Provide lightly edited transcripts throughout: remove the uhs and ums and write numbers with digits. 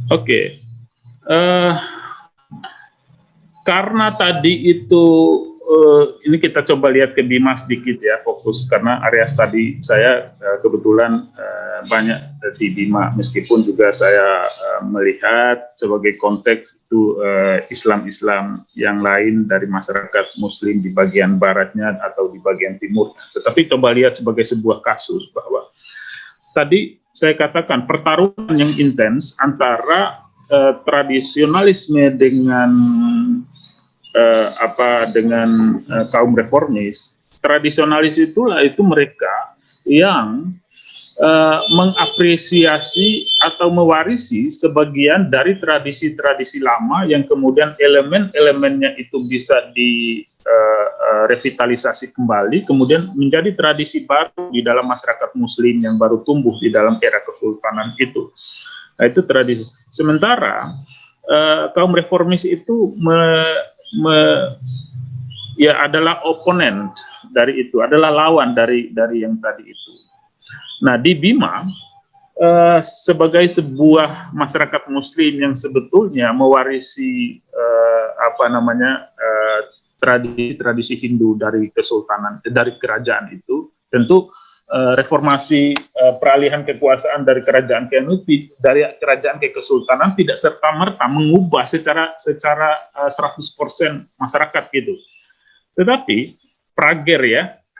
Oke. Eh, Karena tadi itu ini kita coba lihat ke Bima sedikit ya, fokus karena area studi saya kebetulan banyak di Bima, meskipun juga saya melihat sebagai konteks itu Islam-Islam yang lain dari masyarakat Muslim di bagian baratnya atau di bagian timur. Tetapi coba lihat sebagai sebuah kasus bahwa tadi saya katakan pertarungan yang intens antara tradisionalisme dengan kaum reformis. Tradisionalis itu mereka yang mengapresiasi atau mewarisi sebagian dari tradisi-tradisi lama yang kemudian elemen-elemennya itu bisa direvitalisasi kembali, kemudian menjadi tradisi baru di dalam masyarakat Muslim yang baru tumbuh di dalam era kesultanan itu. Nah, itu tradisi. Sementara kaum reformis itu adalah oponen dari itu, adalah lawan dari yang tadi itu. Nah, di Bima sebagai sebuah masyarakat Muslim yang sebetulnya mewarisi tradisi Hindu dari kesultanan, dari kerajaan itu, tentu reformasi peralihan kekuasaan dari kerajaan ke kesultanan tidak serta-merta mengubah secara 100% masyarakat gitu. Tetapi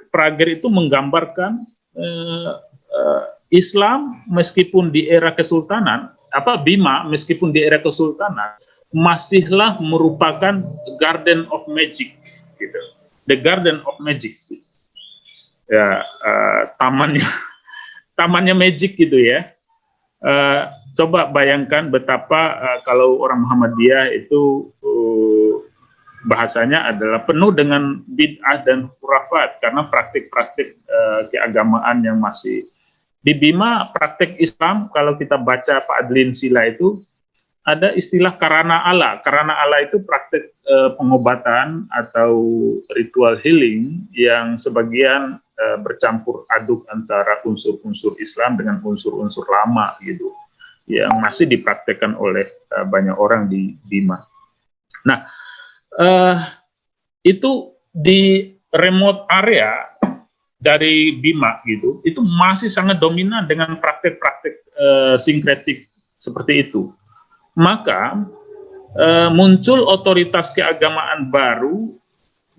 Prager itu menggambarkan Islam meskipun di era kesultanan, Bima meskipun di era kesultanan masihlah merupakan garden of magic gitu. The garden of magic. Ya, tamannya magic gitu ya. Coba bayangkan betapa kalau orang Muhammadiyah itu bahasanya adalah penuh dengan bid'ah dan khurafat karena praktik-praktik keagamaan yang masih di Bima. Praktik Islam kalau kita baca Pak Adlin Sila itu ada istilah karana Allah. Karana Allah itu praktik pengobatan atau ritual healing yang sebagian bercampur aduk antara unsur-unsur Islam dengan unsur-unsur lama gitu, yang masih dipraktekkan oleh banyak orang di Bima. Nah, itu di remote area dari Bima gitu, itu masih sangat dominan dengan praktek-praktek sinkretik seperti itu. Maka muncul otoritas keagamaan baru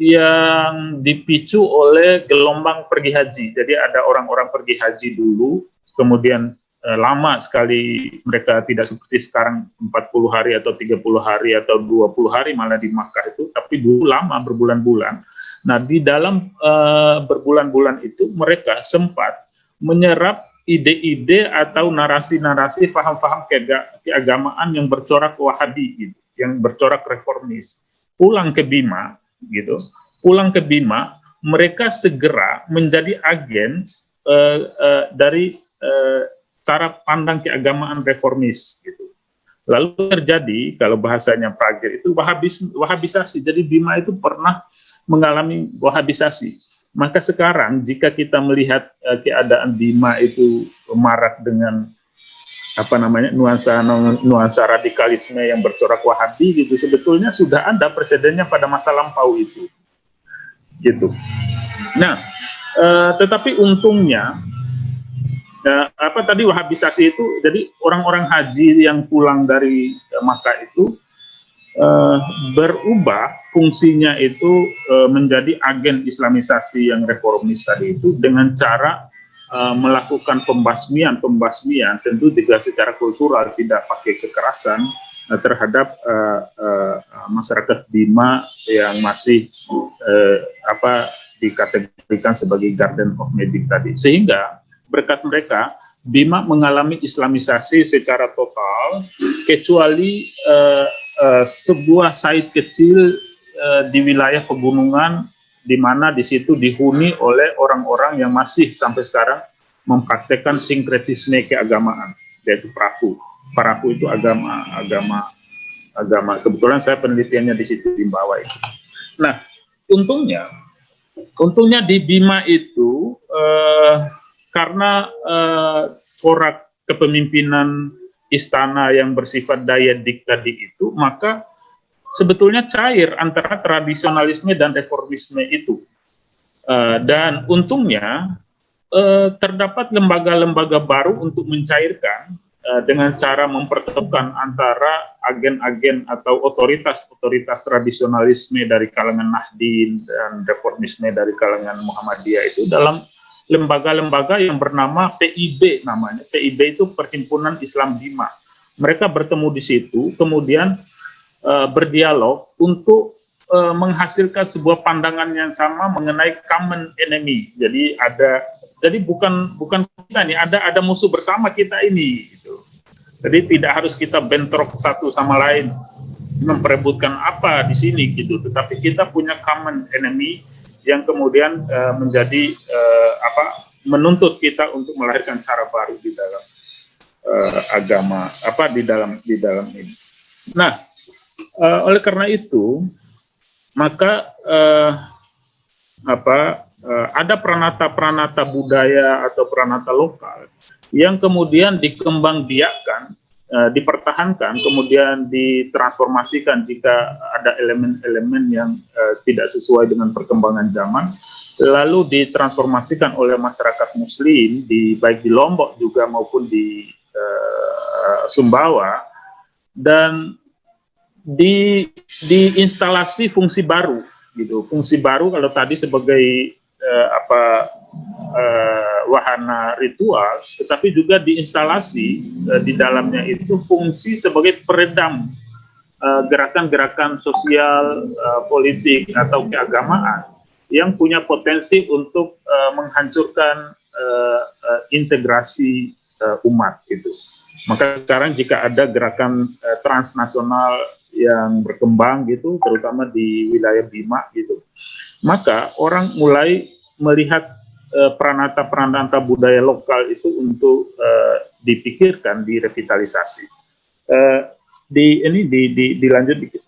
yang dipicu oleh gelombang pergi haji. Jadi ada orang-orang pergi haji dulu, kemudian lama sekali mereka tidak seperti sekarang 40 hari atau 30 hari atau 20 hari malah di Makkah itu, tapi dulu lama berbulan-bulan. Nah, di dalam berbulan-bulan itu mereka sempat menyerap ide-ide atau narasi-narasi paham-paham keagamaan yang bercorak Wahabi gitu, yang bercorak reformis. Pulang ke Bima gitu, mereka segera menjadi agen dari cara pandang keagamaan reformis gitu. Lalu terjadi, kalau bahasanya Prager itu wahabisasi. Jadi Bima itu pernah mengalami wahabisasi. Maka sekarang jika kita melihat keadaan Bima itu marak dengan nuansa radikalisme yang bercorak Wahabi gitu, sebetulnya sudah ada presidennya pada masa lampau itu gitu. Nah, tetapi untungnya tadi wahabisasi itu, jadi orang-orang haji yang pulang dari Makkah itu berubah fungsinya itu menjadi agen Islamisasi yang reformis tadi itu dengan cara melakukan pembasmian tentu juga secara kultural, tidak pakai kekerasan terhadap masyarakat Bima yang masih dikategorikan sebagai garden of magic tadi, sehingga berkat mereka Bima mengalami Islamisasi secara total, kecuali sebuah site kecil di wilayah pegunungan di mana di situ dihuni oleh orang-orang yang masih sampai sekarang mempraktekkan sinkretisme keagamaan, yaitu Paraku. Paraku itu agama. Kebetulan saya penelitiannya di situ di bawah itu. Nah, untungnya di Bima itu karena corak kepemimpinan istana yang bersifat daya dik tadi itu, maka sebetulnya cair antara tradisionalisme dan reformisme itu. Dan untungnya terdapat lembaga-lembaga baru untuk mencairkan dengan cara mempertemukan antara agen-agen atau otoritas-otoritas tradisionalisme dari kalangan Nahdien dan reformisme dari kalangan Muhammadiyah itu dalam lembaga-lembaga yang bernama PIB namanya. PIB itu Perhimpunan Islam Bima. Mereka bertemu di situ, kemudian berdialog untuk menghasilkan sebuah pandangan yang sama mengenai common enemy. Jadi bukan kita nih, ada musuh bersama kita ini. Gitu. Jadi tidak harus kita bentrok satu sama lain memperebutkan apa di sini gitu, tetapi kita punya common enemy yang kemudian menjadi menuntut kita untuk melahirkan cara baru di dalam agama di dalam ini. Nah, oleh karena itu maka ada pranata-pranata budaya atau pranata lokal yang kemudian dikembangbiakkan, dipertahankan, kemudian ditransformasikan jika ada elemen-elemen yang tidak sesuai dengan perkembangan zaman, lalu ditransformasikan oleh masyarakat Muslim baik di Lombok juga maupun di Sumbawa, dan di instalasi fungsi baru gitu. Fungsi baru kalau tadi sebagai wahana ritual, tetapi juga diinstalasi di dalamnya itu fungsi sebagai peredam gerakan-gerakan sosial, politik atau keagamaan yang punya potensi untuk menghancurkan integrasi umat gitu. Maka sekarang jika ada gerakan transnasional yang berkembang gitu, terutama di wilayah Bima gitu, maka orang mulai melihat pranata-pranata budaya lokal itu untuk dipikirkan, direvitalisasi. Dilanjut dikit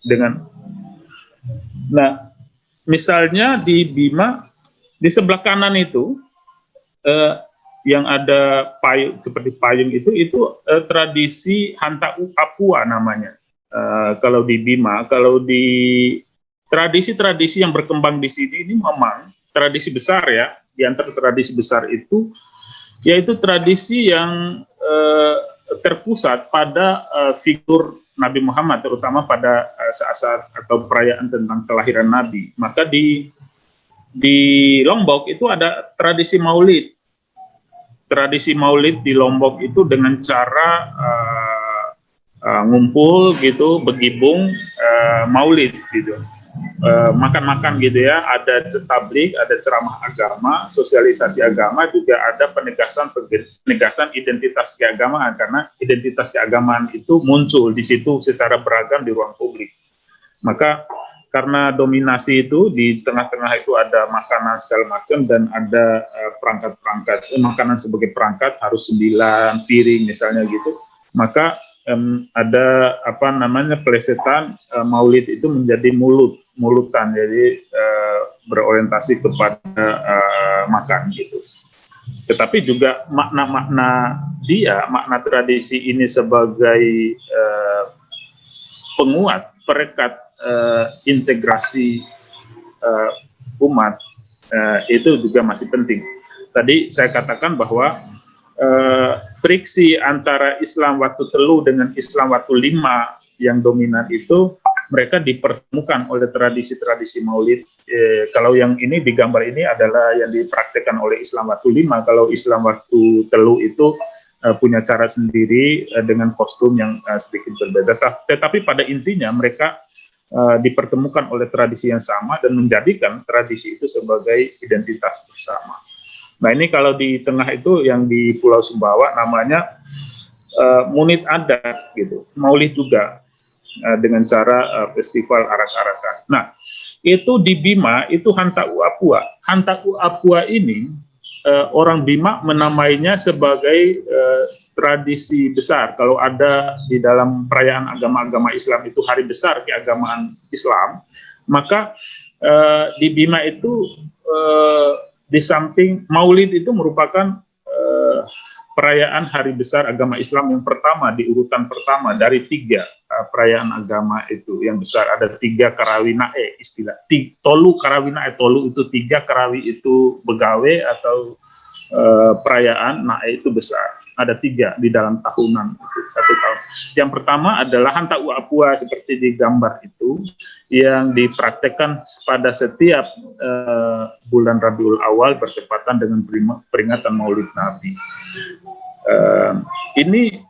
dengan, nah misalnya di Bima di sebelah kanan itu yang ada payung seperti payung itu tradisi Hantaku Apua namanya. Kalau di Bima, kalau di tradisi-tradisi yang berkembang di sini ini memang tradisi besar ya. Di antara tradisi besar itu yaitu tradisi yang terpusat pada figur Nabi Muhammad, terutama pada saat-saat atau perayaan tentang kelahiran Nabi. Maka di Lombok itu ada tradisi Maulid. Tradisi Maulid di Lombok itu dengan cara ngumpul gitu, begibung, Maulid gitu, makan-makan gitu ya, ada tabligh, ada ceramah agama, sosialisasi agama, juga ada penegasan identitas keagamaan, karena identitas keagamaan itu muncul di situ secara beragam di ruang publik. Maka karena dominasi itu di tengah-tengah itu ada makanan segala macam dan ada perangkat-perangkat, makanan sebagai perangkat harus 9 piring misalnya gitu, maka ada pelesetan Maulid itu menjadi mulutan, jadi berorientasi kepada makan gitu. Tetapi juga makna tradisi ini sebagai penguat, perekat integrasi umat itu juga masih penting. Tadi saya katakan bahwa friksi antara Islam waktu telu dengan Islam waktu lima yang dominan itu mereka dipertemukan oleh tradisi-tradisi Maulid. Kalau yang ini di gambar ini adalah yang dipraktekkan oleh Islam waktu lima. Kalau Islam waktu telu itu punya cara sendiri dengan kostum yang sedikit berbeda. Tetapi pada intinya mereka dipertemukan oleh tradisi yang sama dan menjadikan tradisi itu sebagai identitas bersama. Nah ini kalau di tengah itu yang di Pulau Sumbawa namanya Munid Adat gitu, Maulid juga dengan cara festival arak-arakan. Nah itu di Bima itu Hantaku Apua. Hantaku Apua ini orang Bima menamainya sebagai tradisi besar. Kalau ada di dalam perayaan agama-agama Islam itu hari besar keagamaan Islam, maka di Bima itu di samping Maulid itu merupakan perayaan hari besar agama Islam yang pertama di urutan pertama dari 3 perayaan agama itu yang besar. Ada 3 karawinae istilah. Tolu karawinae, tolu itu 3, karawi itu begawe atau perayaan, nae itu besar. Ada 3 di dalam tahunan itu, 1 tahun. Yang pertama adalah Hanta Uapua seperti di gambar itu, yang dipraktekkan pada setiap bulan Rabiul Awal bertepatan dengan peringatan Maulid Nabi. Ini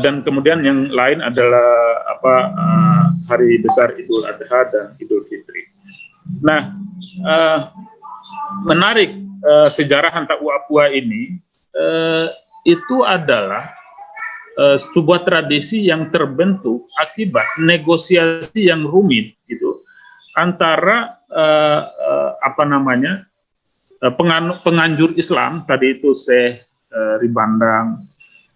dan kemudian yang lain adalah hari besar Idul Adha dan Idul Fitri. Nah, menarik sejarah Hanta Uapua ini itu adalah sebuah tradisi yang terbentuk akibat negosiasi yang rumit gitu antara penganjur Islam tadi itu Syekh Ribandang,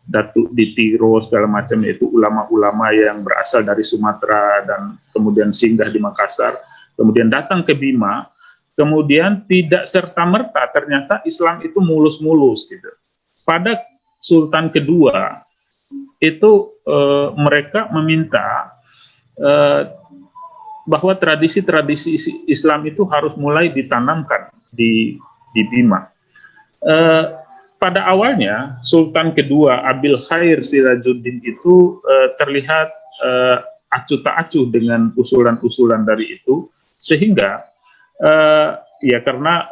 Datuk Ditiro segala macam, yaitu ulama-ulama yang berasal dari Sumatera dan kemudian singgah di Makassar, kemudian datang ke Bima, kemudian tidak serta-merta ternyata Islam itu mulus-mulus gitu. Pada Sultan kedua itu mereka meminta bahwa tradisi-tradisi Islam itu harus mulai ditanamkan di Bima. Pada awalnya Sultan kedua Abil Khair Sirajuddin itu terlihat acuh tak acuh dengan usulan-usulan dari itu, sehingga ya karena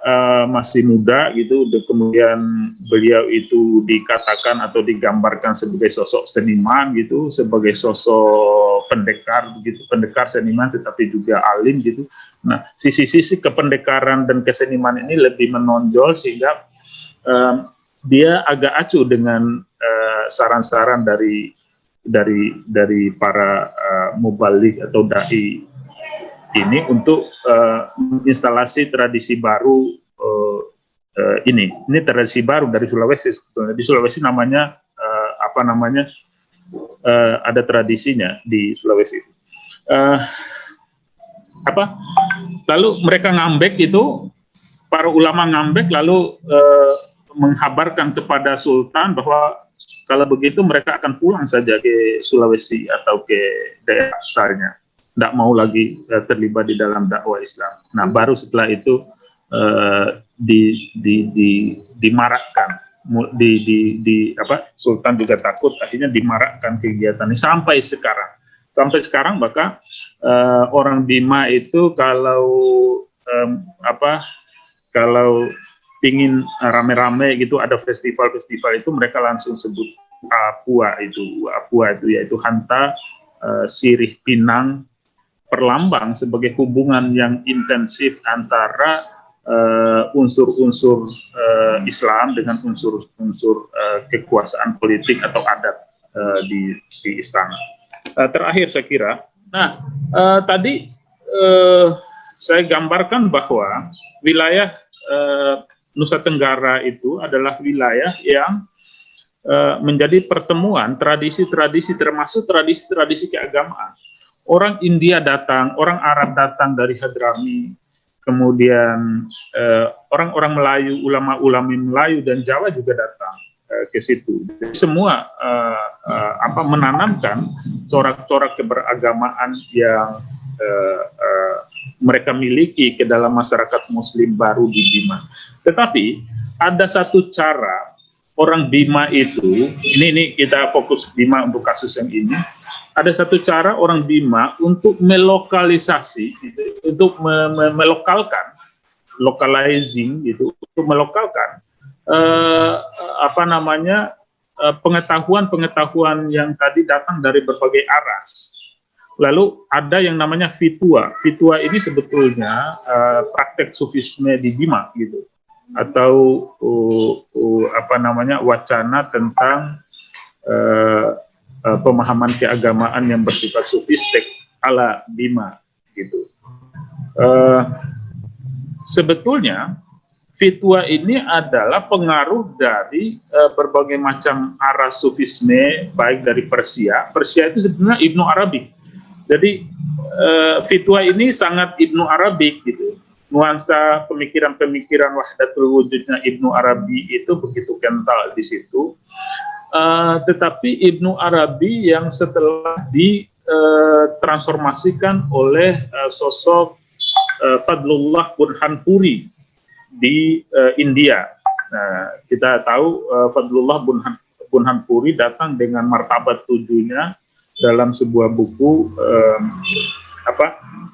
masih muda gitu, kemudian beliau itu dikatakan atau digambarkan sebagai sosok seniman gitu, sebagai sosok pendekar begitu, pendekar seniman tetapi juga alim gitu. Nah, sisi-sisi kependekaran dan keseniman ini lebih menonjol sehingga dia agak acuh dengan saran-saran dari para mubalik atau dai ini untuk instalasi tradisi baru ini tradisi baru dari Sulawesi. Di Sulawesi namanya ada tradisinya di Sulawesi. Lalu mereka ngambek itu, para ulama ngambek lalu menghabarkan kepada Sultan bahwa kalau begitu mereka akan pulang saja ke Sulawesi atau ke daerah asalnya, tidak mau lagi terlibat di dalam dakwah Islam. Nah, baru setelah itu dimarakkan, Sultan juga takut, akhirnya dimarakkan kegiatan ini sampai sekarang. Sampai sekarang maka orang Bima itu kalau ingin rame-rame gitu, ada festival-festival itu mereka langsung sebut Apua itu yaitu Hanta Sirih Pinang, perlambang sebagai hubungan yang intensif antara unsur-unsur Islam dengan unsur-unsur kekuasaan politik atau adat di istana. Terakhir saya kira, tadi saya gambarkan bahwa wilayah Nusa Tenggara itu adalah wilayah yang menjadi pertemuan tradisi-tradisi, termasuk tradisi-tradisi keagamaan. Orang India datang, orang Arab datang dari Hadrami, kemudian orang-orang Melayu, ulama-ulama Melayu dan Jawa juga datang ke situ. Jadi semua menanamkan corak-corak keberagamaan yang mereka miliki ke dalam masyarakat Muslim baru di Bima. Tetapi ada satu cara orang Bima itu, ini kita fokus Bima untuk kasus yang ini. Ada satu cara orang Bima untuk melokalisasi, untuk melokalkan, localizing gitu, untuk melokalkan pengetahuan-pengetahuan yang tadi datang dari berbagai aras. Lalu ada yang namanya Fitua. Fitua ini sebetulnya praktek sufisme di Bima gitu, atau wacana tentang pemahaman keagamaan yang bersifat sufistik ala Bima gitu. Sebetulnya Fitua ini adalah pengaruh dari berbagai macam aras sufisme, baik dari Persia. Persia itu sebenarnya Ibnu Arabi. Jadi Fitua ini sangat Ibnu Arabi gitu. nuansa pemikiran-pemikiran wahdatul wujudnya Ibnu Arabi itu begitu kental di situ. Tetapi Ibnu Arabi yang setelah ditransformasikan oleh sosok Fadlullah Burhanpuri di India. Nah, kita tahu Fadlullah Burhanpuri datang dengan martabat tujuhnya dalam sebuah buku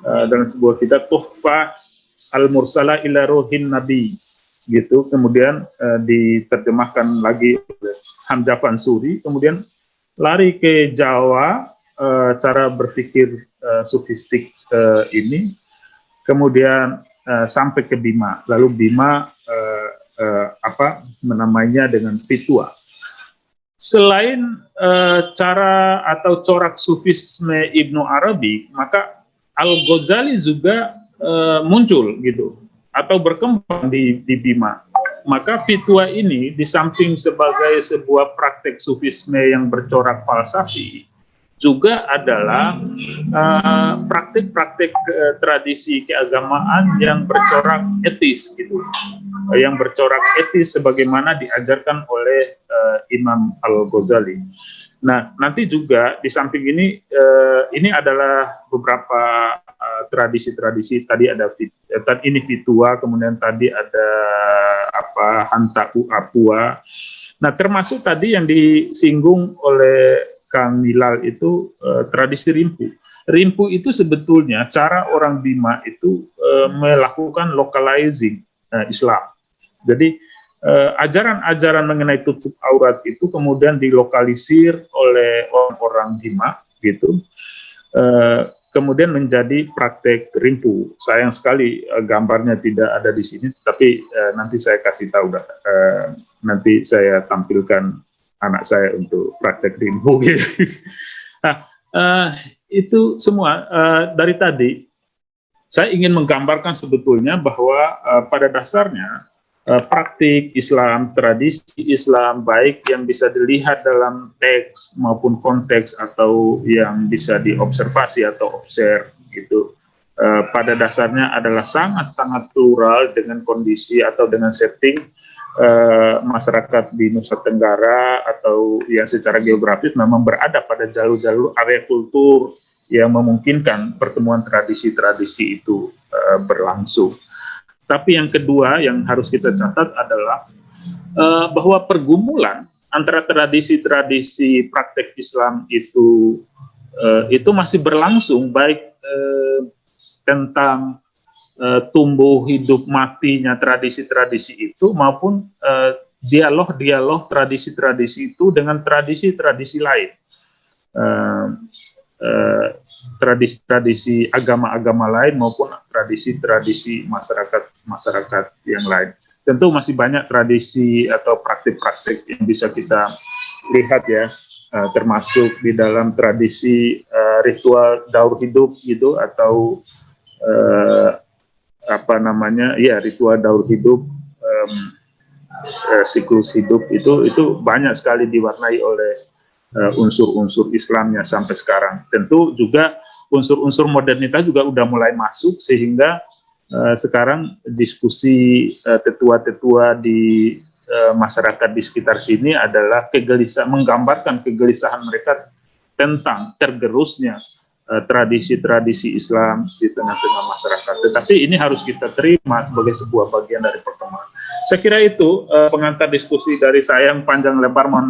dalam sebuah kitab Tuhfah Al-Mursala ila Ruhin Nabi gitu, kemudian diterjemahkan lagi oleh Hamzah Fansuri, kemudian lari ke Jawa, cara berpikir sufistik ini, kemudian sampai ke Bima, lalu Bima dengan Fitua. Selain cara atau corak sufisme Ibnu Arabi, maka Al-Ghazali juga muncul gitu atau berkembang di Bima. Maka Fitua ini di samping sebagai sebuah praktek sufisme yang bercorak falsafi, juga adalah praktik-praktik tradisi keagamaan yang bercorak etis gitu, yang bercorak etis sebagaimana diajarkan oleh Imam Al-Ghazali. Nah, nanti juga di samping ini adalah beberapa tradisi-tradisi. Tadi ada ini Fitua, kemudian tadi ada Hanta Apua. Nah, termasuk tadi yang disinggung oleh Kang Milal itu tradisi Rimpu. Rimpu itu sebetulnya cara orang Bima itu melakukan localizing Islam. Jadi ajaran-ajaran mengenai tutup aurat itu kemudian dilokalisir oleh orang-orang Bima gitu. Kemudian menjadi praktek Rimpu. Sayang sekali gambarnya tidak ada di sini, tapi nanti saya kasih tahu, nanti saya tampilkan anak saya untuk praktek Rimpu. Nah, itu semua dari tadi saya ingin menggambarkan sebetulnya bahwa pada dasarnya praktik Islam, tradisi Islam, baik yang bisa dilihat dalam teks maupun konteks atau yang bisa diobservasi atau observe gitu, pada dasarnya adalah sangat-sangat plural dengan kondisi atau dengan setting masyarakat di Nusa Tenggara atau yang secara geografis memang berada pada jalur-jalur area kultur yang memungkinkan pertemuan tradisi-tradisi itu berlangsung. Tapi yang kedua yang harus kita catat adalah bahwa pergumulan antara tradisi-tradisi praktek Islam itu masih berlangsung, baik tentang tumbuh hidup matinya tradisi-tradisi itu maupun dialog-dialog tradisi-tradisi itu dengan tradisi-tradisi lain, tradisi-tradisi agama-agama lain maupun tradisi-tradisi masyarakat yang lain. Tentu masih banyak tradisi atau praktik-praktik yang bisa kita lihat ya, termasuk di dalam tradisi ritual daur hidup gitu, atau ritual daur hidup, siklus hidup itu banyak sekali diwarnai oleh unsur-unsur Islamnya sampai sekarang. Tentu juga unsur-unsur modernitas juga udah mulai masuk, sehingga sekarang diskusi tetua-tetua di masyarakat di sekitar sini adalah menggambarkan kegelisahan mereka tentang tergerusnya tradisi-tradisi Islam di tengah-tengah masyarakat. Tetapi ini harus kita terima sebagai sebuah bagian dari perkembangan. Saya kira itu pengantar diskusi dari saya yang panjang lebar, mohon